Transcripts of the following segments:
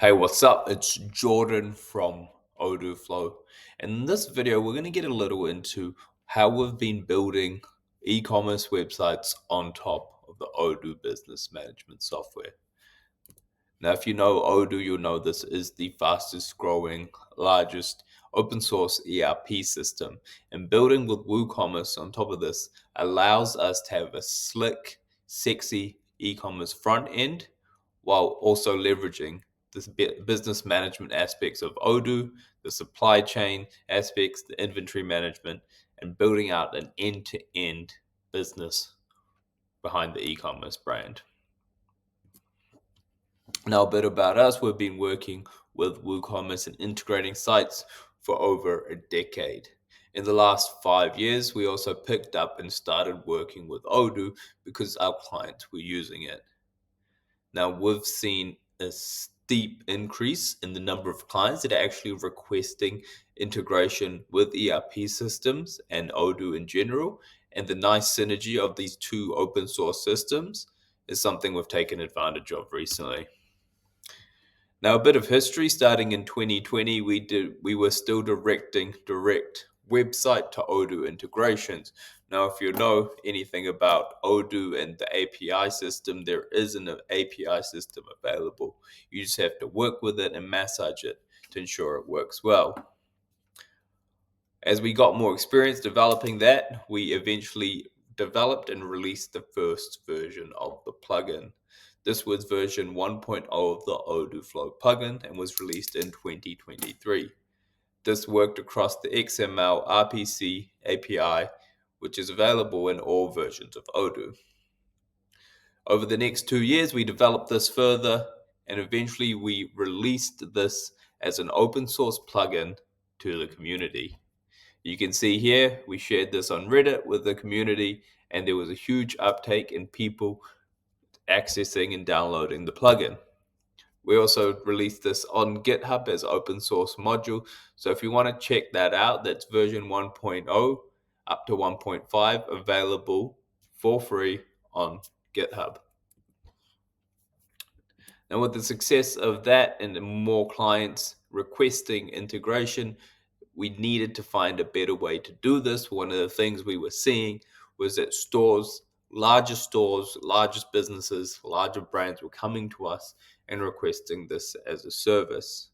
Hey, what's up? It's Jordan from Odooflow. In this video, we're going to get a little into how we've been building e-commerce websites on top of the Odoo business management software. Now, if you know Odoo, you'll know this is the fastest growing, largest open source ERP system. And building with WooCommerce on top of this allows us to have a slick, sexy e-commerce front end while also leveraging the business management aspects of Odoo, the supply chain aspects, the inventory management, and building out an end-to-end business behind the e-commerce brand. Now, a bit about us. We've been working with WooCommerce and integrating sites for over a decade. In the last 5 years, we also picked up and started working with Odoo because our clients were using it. Now, we've seen a steep increase in the number of clients that are actually requesting integration with ERP systems and Odoo in general. And the nice synergy of these two open source systems is something we've taken advantage of recently. Now, a bit of history. Starting in 2020, we were still directing direct website to Odoo integrations. Now, if you know anything about Odoo and the API system, there is an API system available. You just have to work with it and massage it to ensure it works well. As we got more experience developing that, we eventually developed and released the first version of the plugin. This was version 1.0 of the Odooflow plugin and was released in 2023. This worked across the XML RPC API, which is available in all versions of Odoo. Over the next 2 years, we developed this further, and eventually we released this as an open source plugin to the community. You can see here, we shared this on Reddit with the community, and there was a huge uptake in people accessing and downloading the plugin. We also released this on GitHub as open source module. So if you want to check that out, that's version 1.0 up to 1.5 available for free on GitHub. Now, with the success of that and more clients requesting integration, we needed to find a better way to do this. One of the things we were seeing was that stores, largest businesses, larger brands were coming to us and requesting this as a service.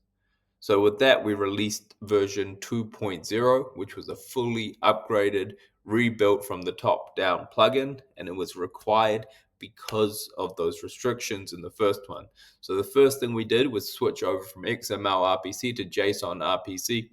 So with that, we released version 2.0, which was a fully upgraded, rebuilt from the top down plugin, and it was required because of those restrictions in the first one. So the first thing we did was switch over from XML RPC to JSON RPC,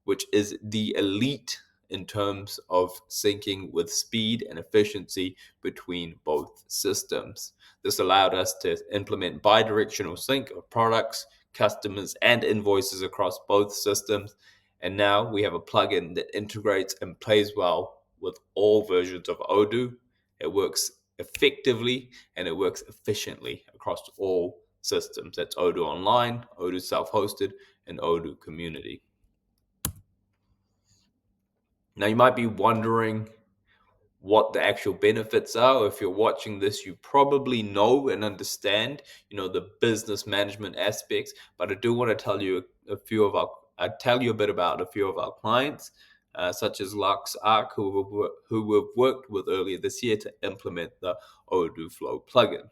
which is the elite in terms of syncing with speed and efficiency between both systems. This allowed us to implement bidirectional sync of products, customers, and invoices across both systems. And now we have a plugin that integrates and plays well with all versions of Odoo. It works effectively and it works efficiently across all systems. That's Odoo Online, Odoo Self-Hosted, and Odoo Community. Now, you might be wondering what the actual benefits are. If you're watching this, you probably know and understand, the business management aspects. But I do want to tell you a bit about a few of our clients, such as LuxArc, who we've worked with earlier this year to implement the Odooflow plugin.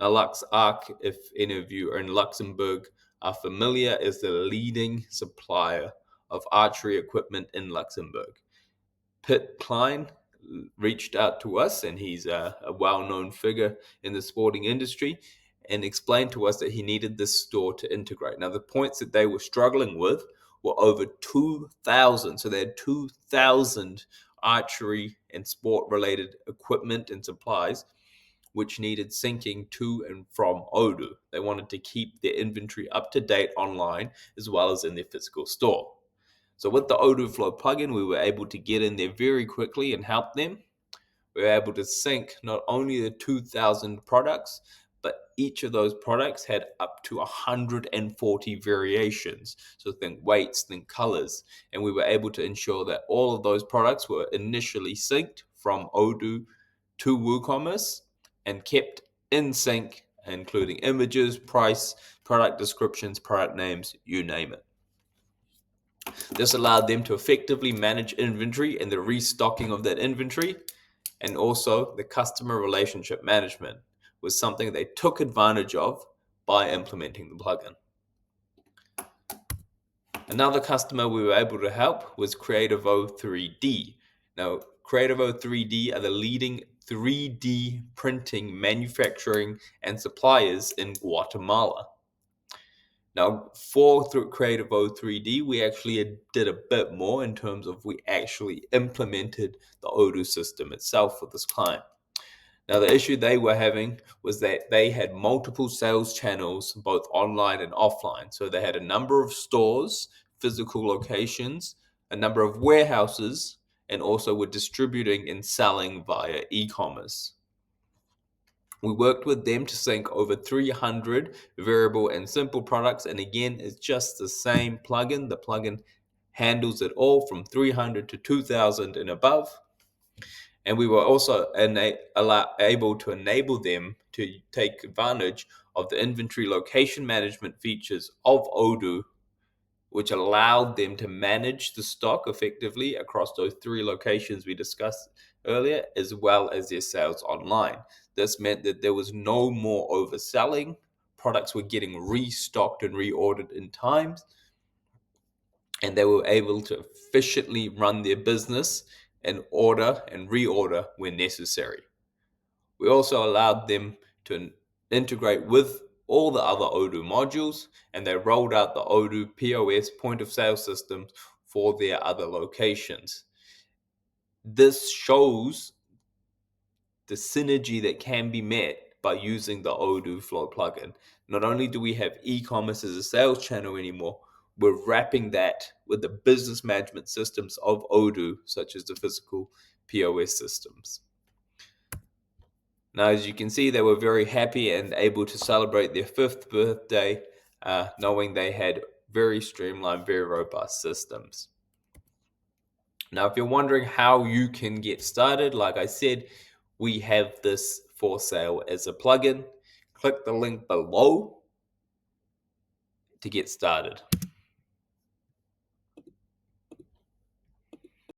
Now, LuxArc, if any of you are in Luxembourg, are familiar, is the leading supplier of archery equipment in Luxembourg. Pitt Klein reached out to us, and he's a well-known figure in the sporting industry, and explained to us that he needed this store to integrate. Now, the points that they were struggling with were over 2,000. So they had 2,000 archery and sport-related equipment and supplies, which needed syncing to and from Odoo. They wanted to keep their inventory up to date online as well as in their physical store. So with the Odooflow plugin, we were able to get in there very quickly and help them. We were able to sync not only the 2,000 products, but each of those products had up to 140 variations. So think weights, think colors. And we were able to ensure that all of those products were initially synced from Odoo to WooCommerce and kept in sync including images, price, product descriptions, product names, you name it. This allowed them to effectively manage inventory and the restocking of that inventory, and also the customer relationship management was something they took advantage of by implementing the plugin. Another customer we were able to help was Creativo 3D. Now, Creativo 3D are the leading 3D printing, manufacturing, and suppliers in Guatemala. Now, for Creativo 3D, we actually did a bit more in terms of we actually implemented the Odoo system itself for this client. Now, the issue they were having was that they had multiple sales channels, both online and offline. So they had a number of stores, physical locations, a number of warehouses, and also were distributing and selling via e-commerce. We worked with them to sync over 300 variable and simple products. And again, it's just the same plugin. The plugin handles it all from 300 to 2,000 and above. And we were also able to enable them to take advantage of the inventory location management features of Odoo, which allowed them to manage the stock effectively across those 3 locations we discussed earlier, as well as their sales online. This meant that there was no more overselling. Products were getting restocked and reordered in time, and they were able to efficiently run their business and order and reorder when necessary. We also allowed them to integrate with all the other Odoo modules, and they rolled out the Odoo POS point of sale systems for their other locations. This shows the synergy that can be met by using the Odooflow plugin. Not only do we have e-commerce as a sales channel anymore, we're wrapping that with the business management systems of Odoo, such as the physical POS systems. Now, as you can see, they were very happy and able to celebrate their 5th birthday, knowing they had very streamlined, very robust systems. Now, if you're wondering how you can get started, like I said, we have this for sale as a plugin. Click the link below to get started.